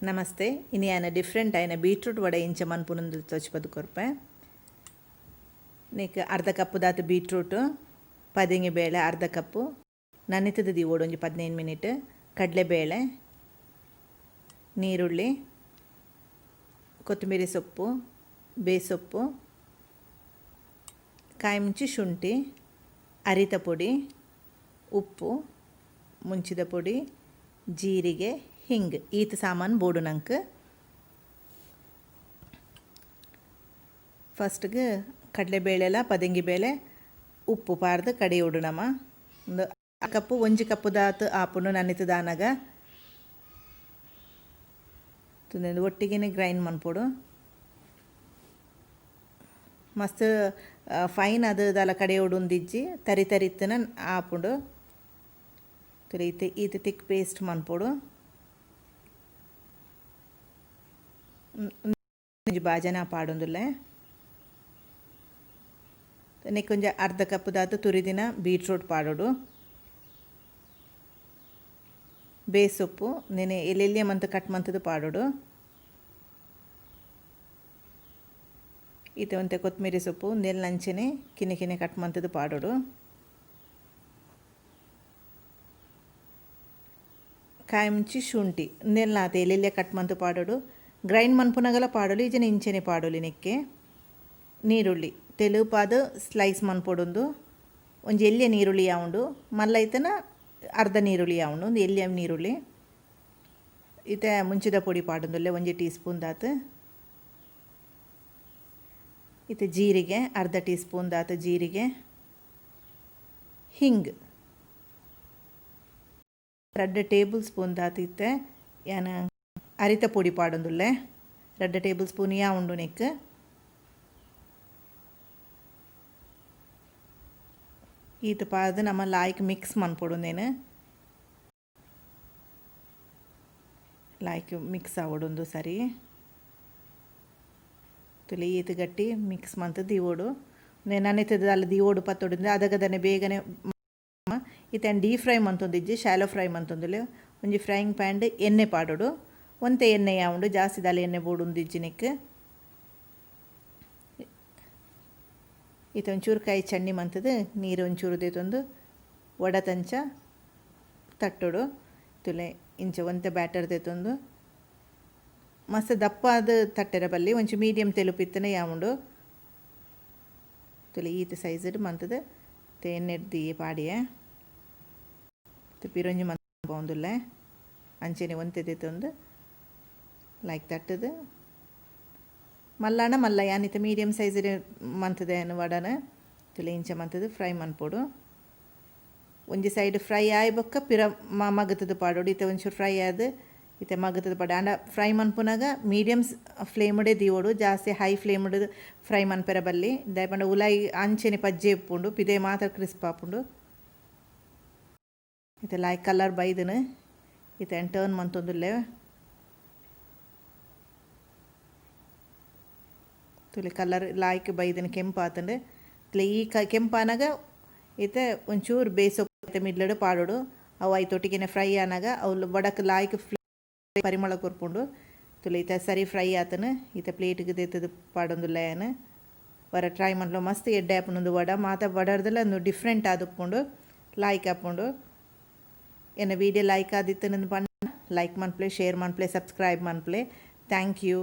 ನಮಸ್ತೆ. ಇನ್ನು ಆಯ್ನ different ಆಯ್ನ beetroot vada ಇಂಚ ಮನ್ಪುನಂದು ತೋಚ್ಪದು ಕೊರ್ಪೆ. ನೀಕ್ ಅರ್ಧ ಕಪ್ಪು ದಾತು ಬೀಟ್ರೂಟ್, ಪದಿಂಗಿ ಬೇಳೆ ಅರ್ಧ ಕಪ್ಪು, ನನಿತದ ದೀವೋಡು ಒಂಜಿ 15 ಮಿನಿಟ್, ಕಡಲೆಬೇಳೆ, ನೀರುಳ್ಳಿ, ಕೊತ್ತಂಬರಿ ಸೊಪ್ಪು, ಬೇಸೊಪ್ಪು, ಕಾಯಿ ಮುಂಚಿ ಶುಂಠಿ, ಅರಿತ ಪುಡಿ, ಉಪ್ಪು, ಮುಂಚಿದ ಪುಡಿ, ಜೀರಿಗೆ, ಹಿಂಗ್ ಈತ ಸಾಮಾನು ಬೋಡು ನಂಗೆ. ಫಸ್ಟ್ಗೆ ಕಡಲೆಬೇಳೆಲ ಪದಂಗಿ ಬೇಳೆ ಉಪ್ಪು ಪಾರ್ದು ಕಡಿ ಉಡುನಮ್ಮ. ಒಂದು ಕಪ್ಪು ಒಂಜಿ ಕಪ್ಪು ದಾತು ಆಪುನು ನನ್ನಿತು ದಾನಾಗ ತುಂದು ಒಟ್ಟಿಗೆ ಗ್ರೈಂಡ್ ಮನ್ಪೊಡು. ಮಸ್ತ್ ಫೈನ್ ಅದು ದಾಲ ಕಡೆ ಉಡುಂದಿಜ್ಜಿ ತರಿ ತರಿತ್ತನ ಆಪುಂಡು ಈತ ತಿಕ್ ಪೇಸ್ಟ್ ಮನ್ಪೊಡು. ಬಾಜನ ಪಾಡೊಂದುಲ್ಲೆ ನೆಕ್ಕೊಂಜ ಅರ್ಧ ಕಪ್ಪು ದಾತು ತುರಿದಿನ ಬೀಟ್ರೂಟ್ ಪಾಡೋಡು. ಬೇಸೊಪ್ಪು ನೆನೆ ಎಲ್ಲೆಲ್ಲಿಯ ಮಂತ್ ಕಟ್ ಮಂತದ್ದು ಪಾಡೋಡು. ಈತ ಒಂತೆ ಕೊತ್ತಂಬರಿ ಸೊಪ್ಪು ನೆಲ್ಲಂಚನೆ ಕಿನೆ ಕಿನೆ ಕಟ್ ಮಂತದ್ದು ಪಾಡೋಡು. ಕಾಯಿ ಮುಂಚಿ ಶುಂಠಿ ನೆಲ್ಲಾತ ಎಲ್ಲೆಲ್ಲಿಯ ಕಟ್ ಮಂತು ಪಾಡೋಡು. ಗ್ರೈಂಡ್ ಮನ್ಪುನಗಲ ಪಾಡೋಲಿ ಈಜನ ಇಂಚನೆ ಪಾಡೋಲಿ ನೆಕ್ಕೆ. ನೀರುಳ್ಳಿ ತೆಲುಪಾದು ಸ್ಲೈಸ್ ಮನ್ಪೊಡೊಂದು ಒಂಜಿ ಎಲ್ಲಿಯ ನೀರುಳ್ಳಿ ಯಾವುಂಡು ಮಲ್ಲೈತನ ಅರ್ಧ ನೀರುಳ್ಳಿ ಯಾವುಂಡು ಒಂದು ಎಲ್ಲಿಯ ನೀರುಳ್ಳಿ. ಈತ ಮುಂಚಿದ ಪೊಡಿ ಪಾಡೊಂದುಲ್ಲೆ ಒಂಜಿ ಟೀ ಸ್ಪೂನ್ ದಾತು. ಈತ ಜೀರಿಗೆ ಅರ್ಧ ಟೀ ಸ್ಪೂನ್ ದಾತು ಜೀರಿಗೆ. ಹಿಂಗ್ 2 ಟೇಬಲ್ ಸ್ಪೂನ್ ದಾತು ಇತ್ತೆ ಯಾನ ಅರಿತ ಪೊಡಿ ಪಾಡೊಂದುಲ್ಲೆ 2 ಟೇಬಲ್ ಸ್ಪೂನ್ ಯಾವುಂಡು ನೆಕ್. ಈತ ಪಾದು ನಮ್ಮ ಲಾಯ್ಕ್ ಮಿಕ್ಸ್ ಮನ್ಪೊಡೊಂದೇನು ಲಾಯ್ಕ್ ಮಿಕ್ಸ್ ಆವೊಡೊಂದು ಸರಿ ತುಲೆ ಈತ ಗಟ್ಟಿ ಮಿಕ್ಸ್ ಮಂತ್ ದೀವೋಡು ನನಿತದ ಅಲ್ಲ ದೀವೋಡು ಪತ್ತೊಡಿಂದ ಅದಗದನೆ ಬೇಗನೆ ಈತ ಡೀಪ್ ಫ್ರೈ ಮಂತೊಂದಿಜ್ಜಿ ಶಾಲೋ ಫ್ರೈ ಮಂತೊಂದುಲ್ಲೆ. ಒಂಜಿ ಫ್ರೈಯಿಂಗ್ ಪ್ಯಾನ್ ಎಣ್ಣೆ ಪಾಡೋಡು ಒಂತೆ ಎಣ್ಣೆ ಯಾವುಂಡು ಜಾಸ್ತಿ ದಾಲ ಎಣ್ಣೆ ಬೋಡುಂದಿಜ್ಜಿ ನೆಕ್. ಈತ ಒಂಚೂರು ಕಾಯಿ ಚಣ್ಣಿ ಮಂತದ್ದು ನೀರು ಒಂಚೂರು ದೇತೊಂದು ಒಡತಂಚ ತಟ್ಟೋಡು ತುಲೆ ಇಂಚ ಒಂತೆ ಬ್ಯಾಟರ್ ದೇತೊಂದು ಮಸ್ತ್ ದಪ್ಪ ಅದು ತಟ್ಟೆರ ಬಲ್ಲಿ ಒಂಚೂರು ಮೀಡಿಯಮ್ ತೆಲುಪಿತ್ತನೆ ಯಾವುಂಡು ತುಲೆ ಈತ ಸೈಜಡ್ ಮಂತದ್ದು ಎಣ್ಣೆಡ್ದಿ ಪಾಡಿಯೆ ಪಿರೊಂಜಿ ಮಂತ್ ಬಾವುಂದುಲ್ಲೆ ಅಂಚೆನೆ ಒಂತೆ ದೇತೊಂದು ಲೈಕ್ ತಟ್ಟದು ಮಲ್ಲಾಣ ಮಲ್ಲ ಯಾನಿತ ಮೀಡಿಯಮ್ ಸೈಜ್ ಮಂತದೆ ವಡನ ತುಲೆ ಇಂಚ ಮಂತದು ಫ್ರೈ ಮನ್ಪೊಡು. ಒಂಜಿ ಸೈಡ್ ಫ್ರೈ ಆಯ್ ಬೊಕ್ಕ ಪಿರ ಮಗತದು ಪಾಡೋಡು. ಈತ ಒಂಚೂರು ಫ್ರೈ ಆದ ಈತ ಮಗತದು ಪಾಡ ಆಂಡ ಫ್ರೈ ಮನ್ಪುನಾಗ ಮೀಡಿಯಮ್ ಫ್ಲೇಮ್ಡೆ ದೀವೋಡು ಜಾಸ್ತಿ ಹೈ ಫ್ಲೇಮ್ಡ್ ಫ್ರೈ ಮನ್ಪೆರ ಬಲ್ಲಿ ದಯಪಂಡ ಉಲಾಯಿ ಅಂಚೆನೆ ಪಜ್ಜೆ ಇಪ್ಪುಂಡು ಪಿದೆ ಮಾತ್ರ ಕ್ರಿಸ್ಪ್ ಆಪುಂಡು. ಈತ ಲೈಕ್ ಕಲರ್ ಬೈದನು ಈತ ಟರ್ನ್ ಮಂತೊಂದುಲ್ಲೆ ತುಲೆ ಕಲರ್ ಲಾಯ್ಕ್ ಬೈದನು ಕೆಂಪು ಆತಂಡು ತುಲೆ ಈ ಕೆಂಪಾನಾಗ ಈತ ಒಂಚೂರು ಬೇಸೊಪ್ಪು ಮಿಡ್ಲಡು ಪಾಡೋಡು ಅವು ಐತೊಟ್ಟಿಗೆ ಫ್ರೈ ಆನಾಗ ಅವು ಬಡಕ್ ಲಾಯ್ಕ್ ಪರಿಮಳ ಕೊರ್ಪುಂಡು ತುಲೆ ಈತ ಸರಿ ಫ್ರೈ ಆತನು ಈತ ಪ್ಲೇಟ್ಗೆ ದೇತದು ಪಾಡೊಂದುಲ್ಲೆಯನು ವರ ಟ್ರೈ ಮಾಡ್ಲು ಮಸ್ತ್ ಎಡ್ಡೆ ಆಪುಂಡು ವಡ ಮಾತ ವಡರ್ದಲ್ಲ ಒಂದು ಡಿಫ್ರೆಂಟ್ ಆದುಪ್ಪುಂಡು ಲಾಯ್ಕ್ ಆಪುಂಡು. ಎನ್ನ ವೀಡಿಯೋ ಲೈಕ್ ಆದಿತ್ತು ನನ್ನ ಬಣ್ಣ ಲೈಕ್ ಮನ್ಪ್ಲೆ ಶೇರ್ ಮನ್ಪ್ಲೆ ಸಬ್ಸ್ಕ್ರೈಬ್ ಮನ್ಪ್ಲೆ. Thank you.